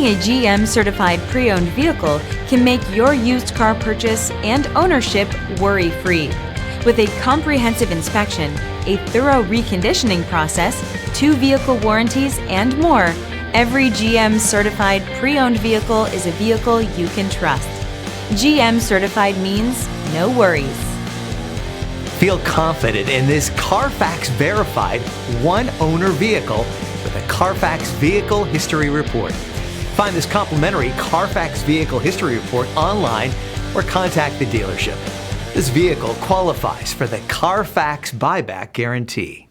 Owning a GM certified pre-owned vehicle can make your used car purchase and ownership worry-free. With a comprehensive inspection, a thorough reconditioning process, 2 vehicle warranties, and more, every GM certified pre-owned vehicle is a vehicle you can trust. GM certified means no worries. Feel confident in this Carfax verified one-owner vehicle with a Carfax Vehicle History Report. Find this complimentary Carfax Vehicle History Report online or contact the dealership. This vehicle qualifies for the Carfax Buyback Guarantee.